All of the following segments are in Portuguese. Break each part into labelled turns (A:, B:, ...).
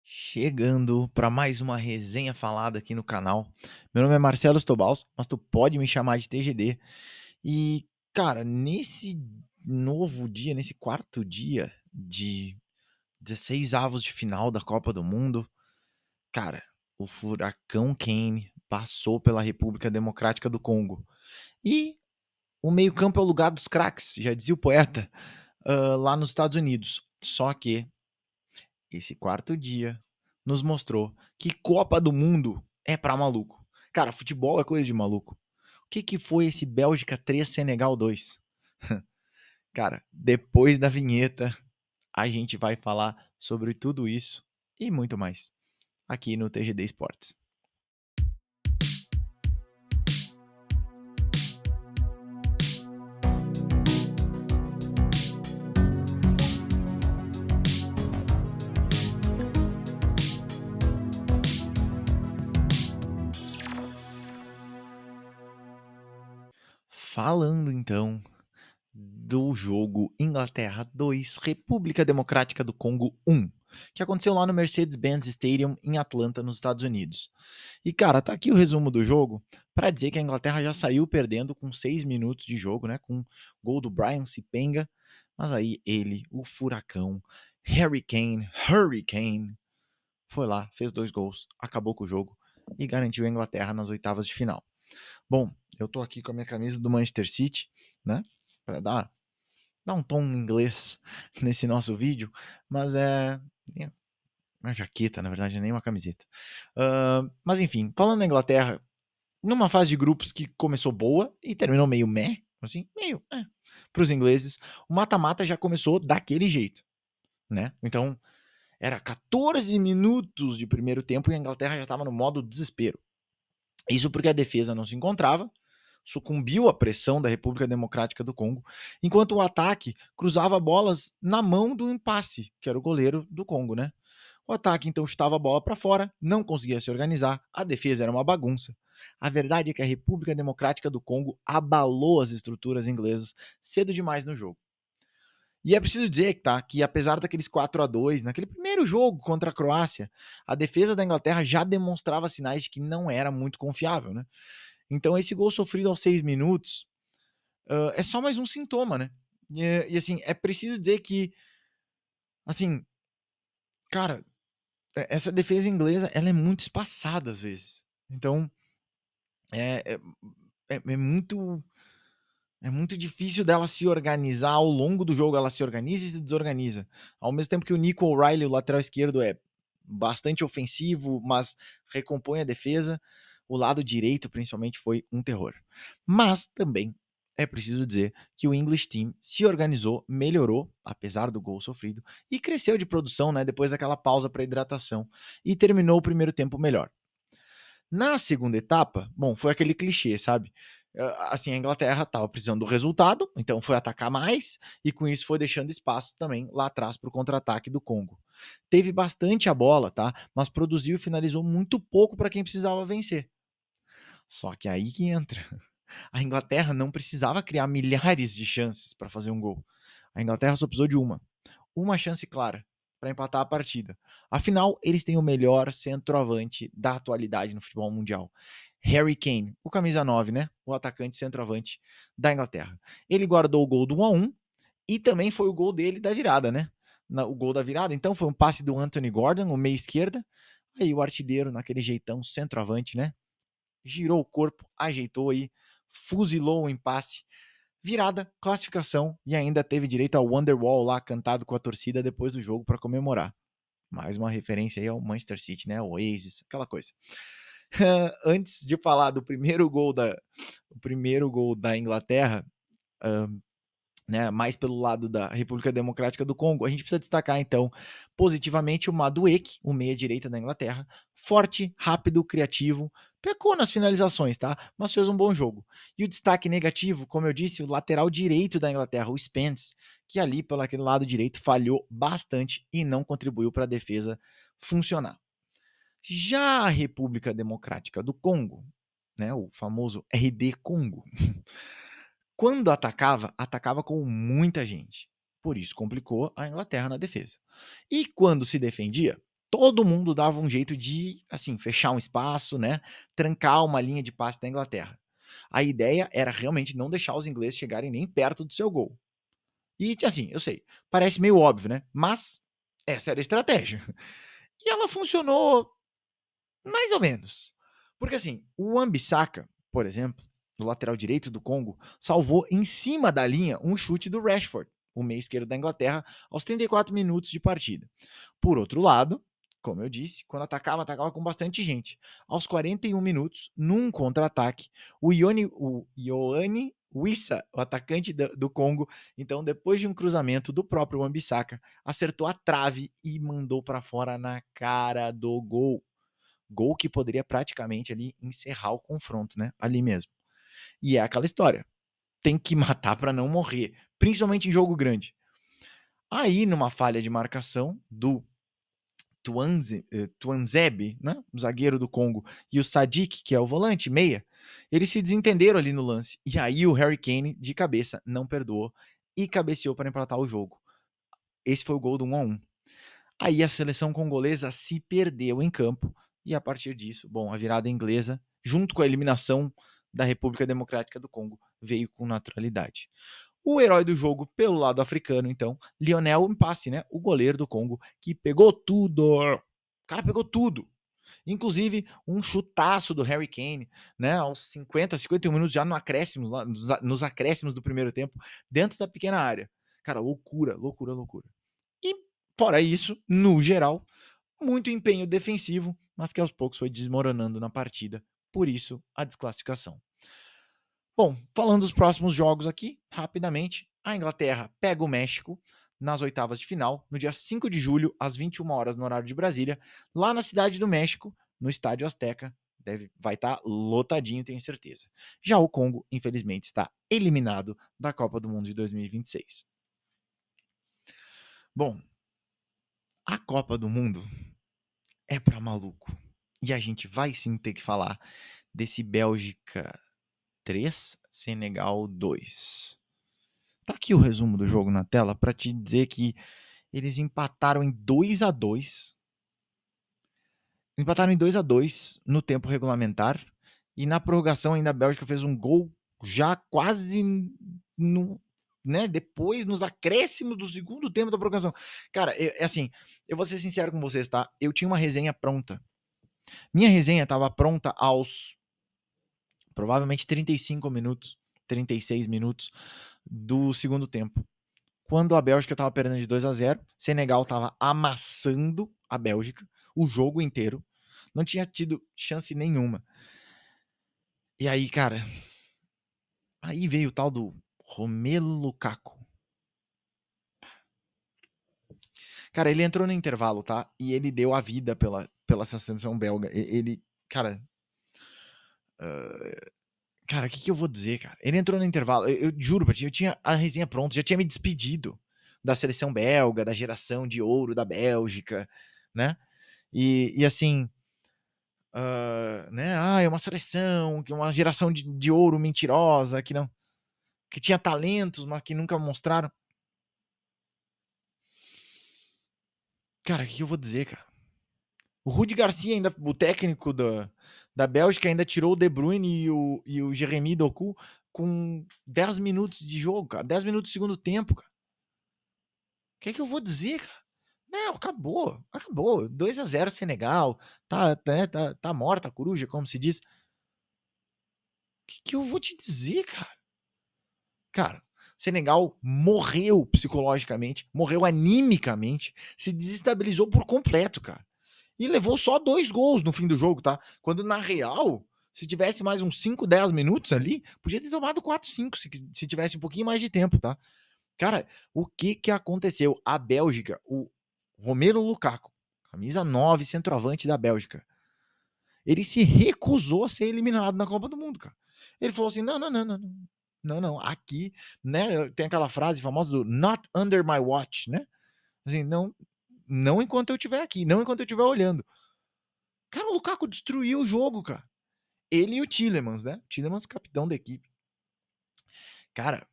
A: Chegando para mais uma resenha falada aqui no canal. Meu nome é Marcelo Stobaus, mas tu pode me chamar de TGD. E, cara, nesse novo dia, nesse quarto dia de 16 avos de final da Copa do Mundo, cara, o furacão Kane passou pela República Democrática do Congo. E o meio-campo é o lugar dos craques, já dizia o poeta, lá nos Estados Unidos. Só que esse quarto dia nos mostrou que Copa do Mundo é pra maluco. Cara, futebol é coisa de maluco. O que foi esse Bélgica 3 Senegal 2? Cara, depois da vinheta, a gente vai falar sobre tudo isso e muito mais aqui no TGD Esportes. Falando então do jogo Inglaterra 2, República Democrática do Congo 1, que aconteceu lá no Mercedes-Benz Stadium em Atlanta, nos Estados Unidos. E cara, tá aqui o resumo do jogo para dizer que a Inglaterra já saiu perdendo com 6 minutos de jogo, né, com gol do Brian Sipenga, mas aí ele, o furacão, Hurricane, foi lá, fez 2 gols, acabou com o jogo e garantiu a Inglaterra nas oitavas de final. Bom, eu tô aqui com a minha camisa do Manchester City, né, para dar um tom em inglês nesse nosso vídeo, mas é uma jaqueta, na verdade, nem uma camiseta. Mas enfim, falando na Inglaterra, numa fase de grupos que começou boa e terminou meio meh, assim, meio para os ingleses, o mata-mata já começou daquele jeito, né? Então, era 14 minutos de primeiro tempo e a Inglaterra já estava no modo desespero. Isso porque a defesa não se encontrava, sucumbiu à pressão da República Democrática do Congo, enquanto o ataque cruzava bolas na mão do impasse, que era o goleiro do Congo, né? O ataque então chutava a bola para fora, não conseguia se organizar, a defesa era uma bagunça. A verdade é que a República Democrática do Congo abalou as estruturas inglesas cedo demais no jogo. E é preciso dizer, tá, que apesar daqueles 4-2 naquele primeiro jogo contra a Croácia, a defesa da Inglaterra já demonstrava sinais de que não era muito confiável, né? Então esse gol sofrido aos 6 minutos é só mais um sintoma, né? E assim, é preciso dizer que, assim, cara, essa defesa inglesa ela é muito espaçada às vezes. Então é, é, é muito é muito difícil dela se organizar ao longo do jogo, ela se organiza e se desorganiza. Ao mesmo tempo que o Nico O'Reilly, o lateral esquerdo, é bastante ofensivo, mas recompõe a defesa, o lado direito, principalmente, foi um terror. Mas também é preciso dizer que o English Team se organizou, melhorou, apesar do gol sofrido, e cresceu de produção, né, depois daquela pausa para hidratação, e terminou o primeiro tempo melhor. Na segunda etapa, bom, foi aquele clichê, sabe? Assim, a Inglaterra estava precisando do resultado, então foi atacar mais e com isso foi deixando espaço também lá atrás para o contra-ataque do Congo. Teve bastante a bola, tá? Mas produziu e finalizou muito pouco para quem precisava vencer. Só que aí que entra. A Inglaterra não precisava criar milhares de chances para fazer um gol. A Inglaterra só precisou de uma chance clara para empatar a partida. Afinal, eles têm o melhor centroavante da atualidade no futebol mundial. Harry Kane, o camisa 9, né? O atacante centroavante da Inglaterra. Ele guardou o gol do 1-1 e também foi o gol dele da virada, né? O gol da virada, então foi um passe do Anthony Gordon, o meia esquerda. Aí o artilheiro, naquele jeitão centroavante, né? Girou o corpo, ajeitou aí, fuzilou o impasse. Virada, classificação e ainda teve direito ao Wonderwall lá cantado com a torcida depois do jogo para comemorar. Mais uma referência aí ao Manchester City, né? O Oasis, aquela coisa. Antes de falar do primeiro gol da Inglaterra, né, mais pelo lado da República Democrática do Congo, a gente precisa destacar então positivamente o Madueke, o meia-direita da Inglaterra, forte, rápido, criativo, pecou nas finalizações, tá? Mas fez um bom jogo. E o destaque negativo, como eu disse, o lateral direito da Inglaterra, o Spence, que ali pelo aquele lado direito falhou bastante e não contribuiu para a defesa funcionar. Já a República Democrática do Congo, né, o famoso RD Congo, quando atacava, atacava com muita gente. Por isso complicou a Inglaterra na defesa. E quando se defendia, todo mundo dava um jeito de, assim, fechar um espaço, né, trancar uma linha de passe da Inglaterra. A ideia era realmente não deixar os ingleses chegarem nem perto do seu gol. E, assim, eu sei, parece meio óbvio, né, mas essa era a estratégia. E ela funcionou mais ou menos. Porque, assim, o Wan-Bissaka, por exemplo, o lateral direito do Congo, salvou em cima da linha um chute do Rashford, o meia esquerdo da Inglaterra, aos 34 minutos de partida. Por outro lado, como eu disse, quando atacava com bastante gente. Aos 41 minutos, num contra-ataque, o Ioane Wissa, o atacante do Congo, então, depois de um cruzamento do próprio Wan-Bissaka, acertou a trave e mandou para fora na cara do gol. Gol que poderia praticamente ali encerrar o confronto, né? Ali mesmo. E é aquela história. Tem que matar para não morrer, principalmente em jogo grande. Aí, numa falha de marcação do Tuanzebe, né, o zagueiro do Congo, e o Sadik, que é o volante, meia, eles se desentenderam ali no lance. E aí o Harry Kane, de cabeça, não perdoou e cabeceou para empatar o jogo. Esse foi o gol do 1-1. Aí a seleção congolesa se perdeu em campo e a partir disso, bom, a virada inglesa, junto com a eliminação da República Democrática do Congo, veio com naturalidade. O herói do jogo pelo lado africano, então, Lionel Mpassi, né, o goleiro do Congo, que pegou tudo. O cara pegou tudo. Inclusive um chutaço do Harry Kane, né, aos 50, 51 minutos já no acréscimos, lá, nos acréscimos do primeiro tempo, dentro da pequena área. Cara, loucura, loucura, loucura. E fora isso, no geral, muito empenho defensivo, mas que aos poucos foi desmoronando na partida. Por isso, a desclassificação. Bom, falando dos próximos jogos aqui, rapidamente, a Inglaterra pega o México nas oitavas de final, no dia 5 de julho, às 21 horas no horário de Brasília, lá na cidade do México, no Estádio Azteca. Vai estar lotadinho, tenho certeza. Já o Congo, infelizmente, está eliminado da Copa do Mundo de 2026. Bom, a Copa do Mundo é para maluco. E a gente vai sim ter que falar desse Bélgica 3, Senegal 2. Tá aqui o resumo do jogo na tela para te dizer que eles empataram em 2-2. Empataram em 2-2 no tempo regulamentar e na prorrogação ainda a Bélgica fez um gol já quase no, né, depois nos acréscimos do segundo tempo da prorrogação. Cara, é assim, eu vou ser sincero com vocês, tá? Eu tinha uma resenha pronta. Minha resenha estava pronta aos provavelmente 35 minutos, 36 minutos do segundo tempo. Quando a Bélgica estava perdendo de 2-0, Senegal estava amassando a Bélgica o jogo inteiro. Não tinha tido chance nenhuma. E aí, cara, aí veio o tal do Romelu Lukaku. Cara, ele entrou no intervalo, tá? E ele deu a vida pela seleção belga. Ele, cara, cara, o que eu vou dizer, cara? Ele entrou no intervalo, eu juro pra ti, eu tinha a resenha pronta, já tinha me despedido da seleção belga, da geração de ouro da Bélgica, né? E assim, né? É uma seleção, que uma geração de ouro mentirosa, que tinha talentos, mas que nunca mostraram. Cara, o que eu vou dizer, cara? O Rudi Garcia, ainda, o técnico da Bélgica, ainda tirou o De Bruyne e o Jeremy Doku com 10 minutos de jogo, cara. 10 minutos do segundo tempo, cara. O que eu vou dizer, cara? Não, acabou. Acabou. 2-0 Senegal. Tá morta a coruja, como se diz. O que eu vou te dizer, cara? Cara, Senegal morreu psicologicamente, morreu animicamente, se desestabilizou por completo, cara. E levou só 2 gols no fim do jogo, tá? Quando na real, se tivesse mais uns 5, 10 minutos ali, podia ter tomado 4, 5, se tivesse um pouquinho mais de tempo, tá? Cara, o que aconteceu? A Bélgica, o Romelu Lukaku, camisa 9, centroavante da Bélgica, ele se recusou a ser eliminado na Copa do Mundo, cara. Ele falou assim: não, não, não, não, não. Não, não, aqui, né, tem aquela frase famosa do not under my watch, né? Assim, não, não enquanto eu estiver aqui, não enquanto eu estiver olhando. Cara, o Lukaku destruiu o jogo, cara. Ele e o Tielemans, né? Tielemans, capitão da equipe. Cara,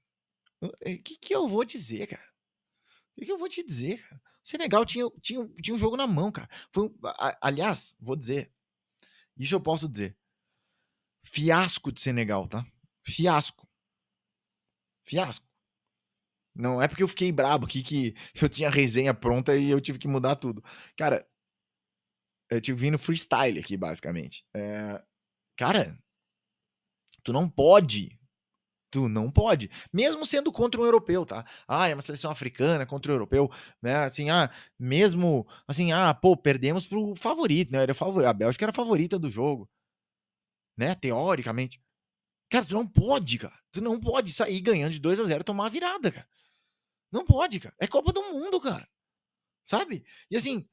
A: o que eu vou dizer, cara? O que eu vou te dizer, cara? Senegal tinha um jogo na mão, cara. Foi aliás, vou dizer, isso eu posso dizer. Fiasco de Senegal, tá? Fiasco. Fiasco. Não é porque eu fiquei brabo aqui que eu tinha resenha pronta e eu tive que mudar tudo. Cara, eu tive vindo freestyle aqui, basicamente. Cara, tu não pode. Tu não pode. Mesmo sendo contra um europeu, tá? Ah, é uma seleção africana contra o europeu, né? Assim, mesmo assim, pô, perdemos pro favorito, né? A Bélgica era a favorita do jogo, né? Teoricamente. Cara, tu não pode, cara. Tu não pode sair ganhando de 2-0 e tomar a virada, cara. Não pode, cara. É Copa do Mundo, cara. Sabe? E assim,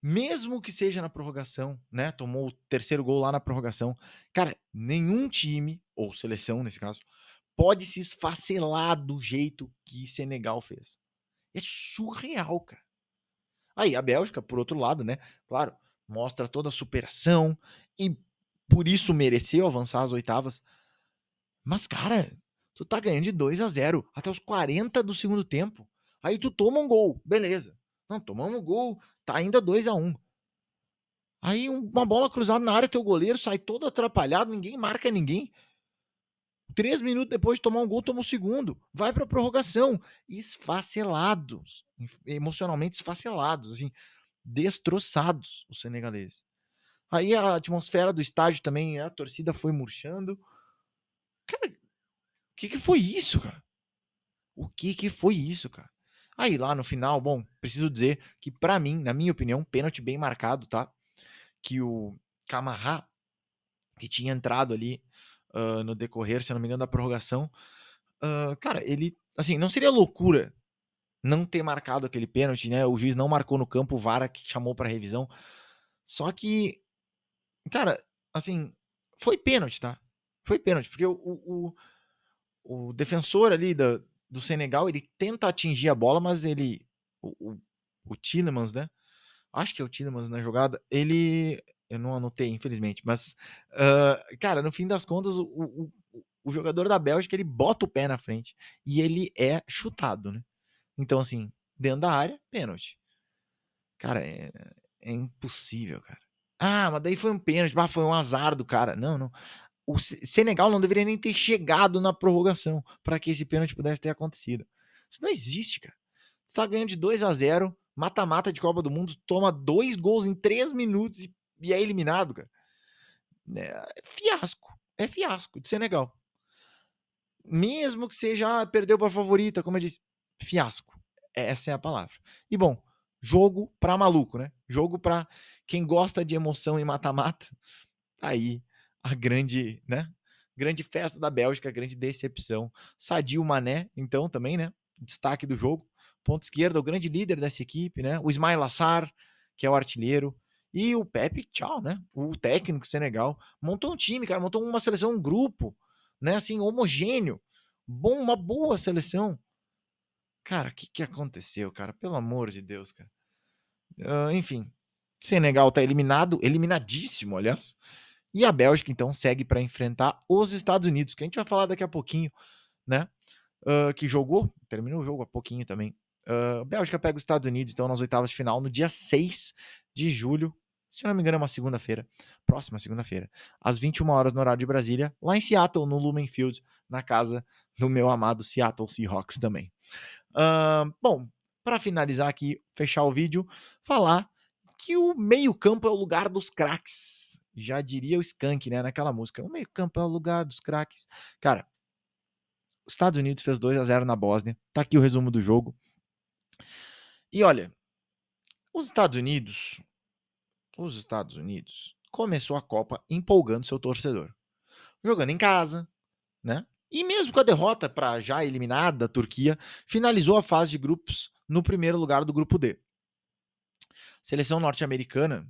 A: mesmo que seja na prorrogação, né? Tomou o terceiro gol lá na prorrogação. Cara, nenhum time, ou seleção nesse caso, pode se esfacelar do jeito que Senegal fez. É surreal, cara. Aí a Bélgica, por outro lado, né? Claro, mostra toda a superação e por isso mereceu avançar às oitavas. Mas, cara, tu tá ganhando de 2-0 até os 40 do segundo tempo. Aí tu toma um gol, beleza. Não, tomamos um gol, tá ainda 2-1. Aí uma bola cruzada na área, teu goleiro sai todo atrapalhado, ninguém marca ninguém. 3 minutos depois de tomar um gol, toma o segundo. Vai pra prorrogação. Esfacelados. Emocionalmente esfacelados, assim. Destroçados os senegaleses. Aí a atmosfera do estádio também, a torcida foi murchando. Cara, o que foi isso, cara? O que foi isso, cara? Aí lá no final, bom, preciso dizer que pra mim, na minha opinião, pênalti bem marcado, tá? Que o Camará, que tinha entrado ali no decorrer, se eu não me engano, da prorrogação, cara, ele, assim, não seria loucura não ter marcado aquele pênalti, né? O juiz não marcou no campo, o VAR que chamou para revisão. Só que, cara, assim, foi pênalti, tá? Foi pênalti, porque o defensor ali do Senegal, ele tenta atingir a bola, mas ele, o Tielemans, né? Acho que é o Tielemans na jogada, ele, eu não anotei, infelizmente, mas, cara, no fim das contas, o jogador da Bélgica, ele bota o pé na frente e ele é chutado, né? Então, assim, dentro da área, pênalti. Cara, é impossível, cara. Mas daí foi um pênalti, foi um azar do cara. Não, não. O Senegal não deveria nem ter chegado na prorrogação para que esse pênalti pudesse ter acontecido. Isso não existe, cara. Você tá ganhando de 2-0, mata-mata de Copa do Mundo, toma 2 gols em 3 minutos e é eliminado, cara. É fiasco. É fiasco de Senegal. Mesmo que seja, perdeu para a favorita, como eu disse, fiasco. Essa é a palavra. E bom, jogo para maluco, né? Jogo para quem gosta de emoção e mata-mata. Tá aí a grande, né? Grande festa da Bélgica, grande decepção. Sadio Mané, então, também, né? Destaque do jogo. Ponto esquerda, o grande líder dessa equipe, né? O Ismail Assar, que é o artilheiro. E o Pepe, tchau, né? O técnico Senegal. Montou um time, cara, montou uma seleção, um grupo, né? Assim, homogêneo. Uma boa seleção. Cara, o que aconteceu, cara? Pelo amor de Deus, cara. Enfim, Senegal tá eliminado, eliminadíssimo, aliás. E a Bélgica, então, segue para enfrentar os Estados Unidos, que a gente vai falar daqui a pouquinho, né? Que jogou, terminou o jogo há pouquinho também. A Bélgica pega os Estados Unidos, então, nas oitavas de final, no dia 6 de julho. Se eu não me engano, é uma segunda-feira. Próxima segunda-feira. Às 21 horas no horário de Brasília, lá em Seattle, no Lumen Field, na casa do meu amado Seattle Seahawks também. Bom, para finalizar aqui, fechar o vídeo, falar que o meio-campo é o lugar dos craques. Já diria o Skank, né, naquela música. O meio-campo é o lugar dos craques. Cara, os Estados Unidos fez 2-0 na Bósnia. Tá aqui o resumo do jogo. E olha, os Estados Unidos começou a Copa empolgando seu torcedor. Jogando em casa, né? E mesmo com a derrota para já eliminada Turquia, finalizou a fase de grupos no primeiro lugar do grupo D. Seleção norte-americana,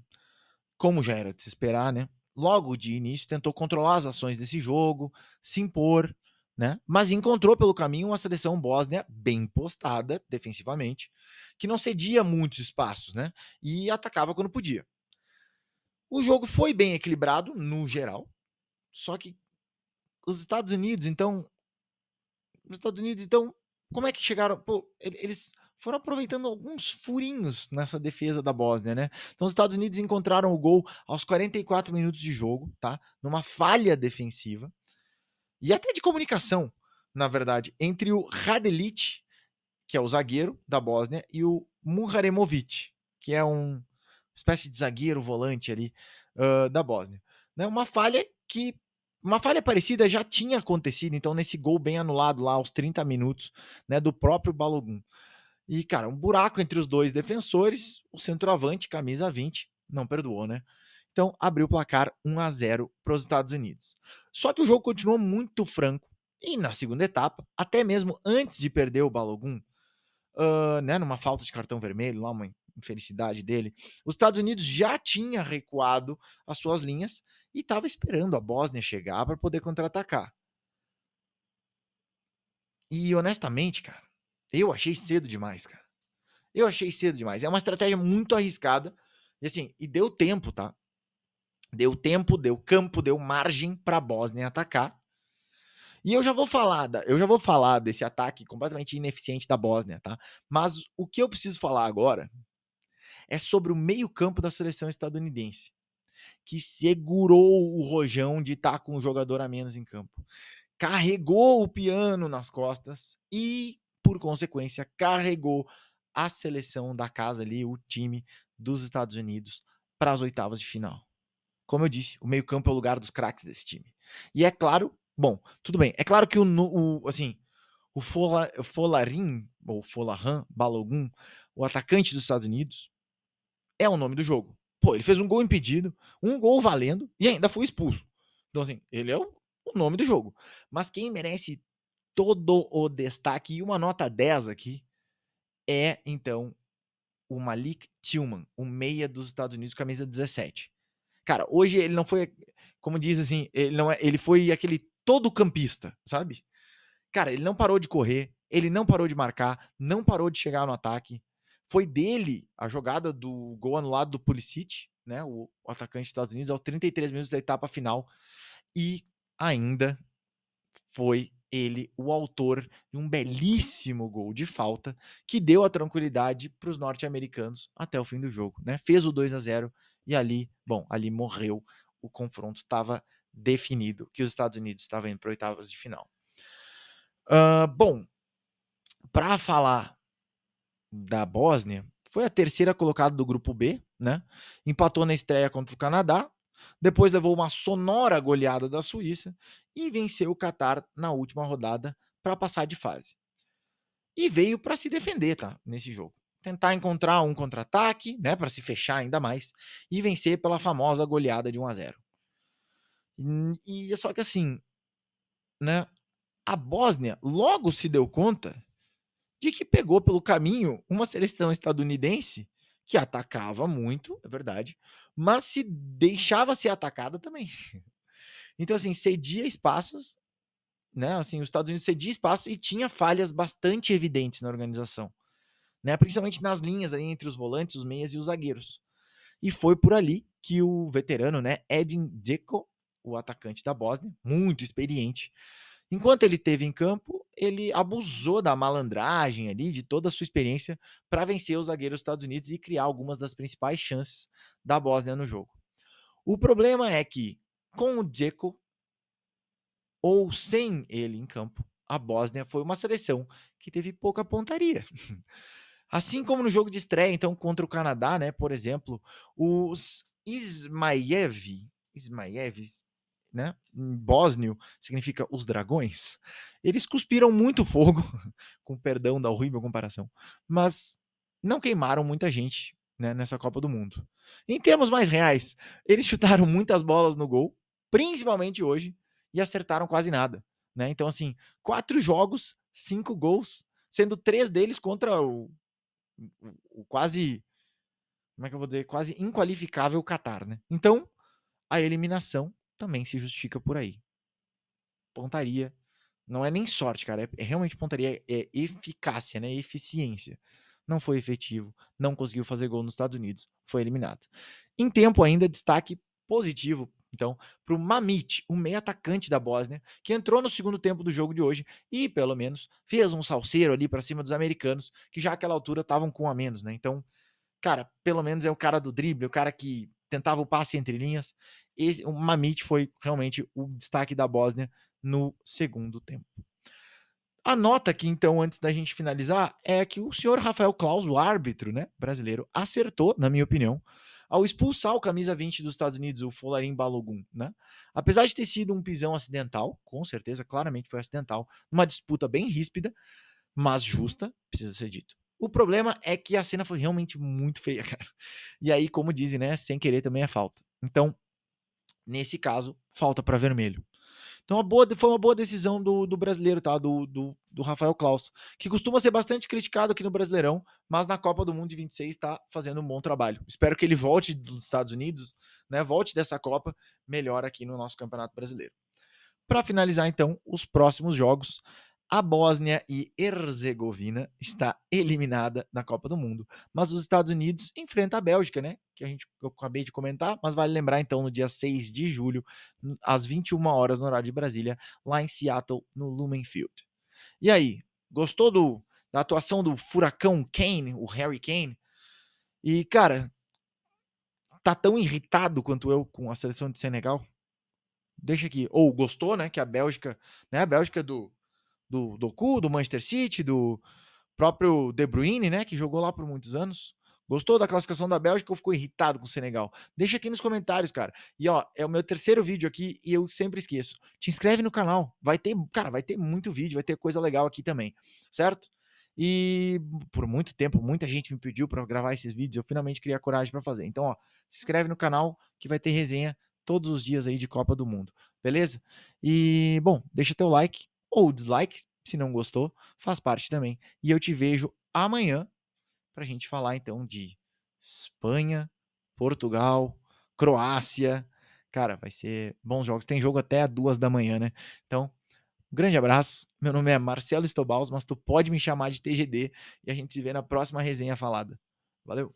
A: como já era de se esperar, né? Logo de início tentou controlar as ações desse jogo, se impor, né? Mas encontrou pelo caminho uma seleção bósnia bem postada defensivamente, que não cedia muitos espaços, né? E atacava quando podia. O jogo foi bem equilibrado no geral, só que os Estados Unidos, então, como é que chegaram? Pô, eles foram aproveitando alguns furinhos nessa defesa da Bósnia, né. Então os Estados Unidos encontraram o gol aos 44 minutos de jogo, tá, numa falha defensiva, e até de comunicação, na verdade, entre o Radelic, que é o zagueiro da Bósnia, e o Muharemovic, que é espécie de zagueiro volante ali, da Bósnia. Né, uma falha parecida já tinha acontecido, então, nesse gol bem anulado lá aos 30 minutos, né, do próprio Balogun. E, cara, um buraco entre os dois defensores, o centroavante, camisa 20, não perdoou, né? Então, abriu o placar 1-0 para os Estados Unidos. Só que o jogo continuou muito franco. E na segunda etapa, até mesmo antes de perder o Balogun, né, numa falta de cartão vermelho, lá uma infelicidade dele, os Estados Unidos já tinha recuado as suas linhas e estava esperando a Bósnia chegar para poder contra-atacar. E honestamente, cara, eu achei cedo demais, cara. Eu achei cedo demais. É uma estratégia muito arriscada. E assim, e deu tempo, tá? Deu tempo, deu campo, deu margem para a Bósnia atacar. E eu já vou falar desse ataque completamente ineficiente da Bósnia, tá? Mas o que eu preciso falar agora é sobre o meio-campo da seleção estadunidense, que segurou o rojão de estar com um jogador a menos em campo. Carregou o piano nas costas e, por consequência, carregou a seleção da casa ali, o time dos Estados Unidos, para as oitavas de final. Como eu disse, o meio-campo é o lugar dos craques desse time. E é claro, bom, tudo bem. É claro que o Folarin, ou Folarin Balogun, o atacante dos Estados Unidos, é o nome do jogo. Pô, ele fez um gol impedido, um gol valendo e ainda foi expulso. Então, assim, ele é o nome do jogo. Mas quem merece todo o destaque e uma nota 10 aqui é, então, o Malik Tillman, o meia dos Estados Unidos, camisa 17. Cara, hoje ele não foi, como diz assim, ele foi aquele todo campista, sabe? Cara, ele não parou de correr, ele não parou de marcar, não parou de chegar no ataque. Foi dele a jogada do gol anulado do Pulisic, né, o atacante dos Estados Unidos, aos 33 minutos da etapa final. E ainda foi ele o autor de um belíssimo gol de falta que deu a tranquilidade para os norte-americanos até o fim do jogo, né? Fez o 2-0 e ali, bom, ali morreu. O confronto estava definido, que os Estados Unidos estavam indo para oitavas de final. Bom, para falar da Bósnia, foi a terceira colocada do grupo B, né? Empatou na estreia contra o Canadá, depois levou uma sonora goleada da Suíça e venceu o Catar na última rodada para passar de fase. E veio para se defender, tá? Nesse jogo. Tentar encontrar um contra-ataque, né, para se fechar ainda mais e vencer pela famosa goleada de 1-0. E só que assim, né, a Bósnia logo se deu conta de que pegou pelo caminho uma seleção estadunidense que atacava muito, é verdade, mas se deixava ser atacada também. Então, assim, cedia espaços, né? Assim, os Estados Unidos cedia espaços e tinha falhas bastante evidentes na organização, né? Principalmente nas linhas aí entre os volantes, os meias e os zagueiros. E foi por ali que o veterano, né, Edin Dzeko, o atacante da Bósnia, muito experiente, enquanto ele esteve em campo, ele abusou da malandragem ali, de toda a sua experiência, para vencer os zagueiros dos Estados Unidos e criar algumas das principais chances da Bósnia no jogo. O problema é que, com o Dzeko ou sem ele em campo, a Bósnia foi uma seleção que teve pouca pontaria. Assim como no jogo de estreia, então, contra o Canadá, né, por exemplo, os Ismaev, né, em bósnio significa os dragões, eles cuspiram muito fogo, com perdão da horrível comparação, mas não queimaram muita gente, né, nessa Copa do Mundo. Em termos mais reais, eles chutaram muitas bolas no gol, principalmente hoje, e acertaram quase nada, né? Então, assim, 4 jogos, 5 gols, sendo 3 deles contra o quase, como é que eu vou dizer, quase inqualificável Catar, né? Então, a eliminação também se justifica por aí. Pontaria não é nem sorte, cara, é realmente pontaria, é eficácia, né, eficiência. Não foi efetivo, não conseguiu fazer gol nos Estados Unidos, foi eliminado. Em tempo ainda, destaque positivo Então, para o Mamić, o meio atacante da Bósnia, que entrou no segundo tempo do jogo de hoje e, pelo menos, fez um salseiro ali para cima dos americanos, que já àquela altura estavam com um a menos, né? Então, cara, pelo menos é o cara do drible, o cara que tentava o passe entre linhas. O Mamić foi realmente o destaque da Bósnia no segundo tempo. A nota aqui, então, antes da gente finalizar, é que o senhor Rafael Claus, o árbitro, né, brasileiro, acertou, na minha opinião, ao expulsar o camisa 20 dos Estados Unidos, o Folarin Balogun, né? Apesar de ter sido um pisão acidental, com certeza, claramente foi acidental, numa disputa bem ríspida, mas justa, precisa ser dito. O problema é que a cena foi realmente muito feia, cara. E aí, como dizem, né, sem querer também é falta. Então, nesse caso, falta para vermelho. Então, foi uma boa decisão do brasileiro, tá? Do Rafael Claus, que costuma ser bastante criticado aqui no Brasileirão, mas na Copa do Mundo de 26 está fazendo um bom trabalho. Espero que ele volte dos Estados Unidos, né? Volte dessa Copa melhor aqui no nosso Campeonato Brasileiro. Para finalizar, então, os próximos jogos. A Bósnia e Herzegovina está eliminada da Copa do Mundo, mas os Estados Unidos enfrentam a Bélgica, né? Que eu acabei de comentar, mas vale lembrar então no dia 6 de julho, às 21 horas no horário de Brasília, lá em Seattle, no Lumen Field. E aí, gostou da atuação do furacão Kane, o Harry Kane? E cara, tá tão irritado quanto eu com a seleção de Senegal? Deixa aqui. Ou gostou, né? Que a Bélgica, né? A Bélgica do Doku, do Manchester City, do próprio De Bruyne, né, que jogou lá por muitos anos. Gostou da classificação da Bélgica ou ficou irritado com o Senegal? Deixa aqui nos comentários, cara. E ó, é o meu terceiro vídeo aqui e eu sempre esqueço. Te inscreve no canal. Vai ter, cara, vai ter muito vídeo, vai ter coisa legal aqui também, certo? E por muito tempo, muita gente me pediu para gravar esses vídeos, eu finalmente criei a coragem para fazer. Então, ó, se inscreve no canal que vai ter resenha todos os dias aí de Copa do Mundo, beleza? E, bom, deixa teu like ou dislike, se não gostou, faz parte também. E eu te vejo amanhã para a gente falar então de Espanha, Portugal, Croácia. Cara, vai ser bons jogos. Tem jogo até 2 da manhã, né? Então, um grande abraço. Meu nome é Marcelo Estobaus, mas tu pode me chamar de TGD e a gente se vê na próxima resenha falada. Valeu!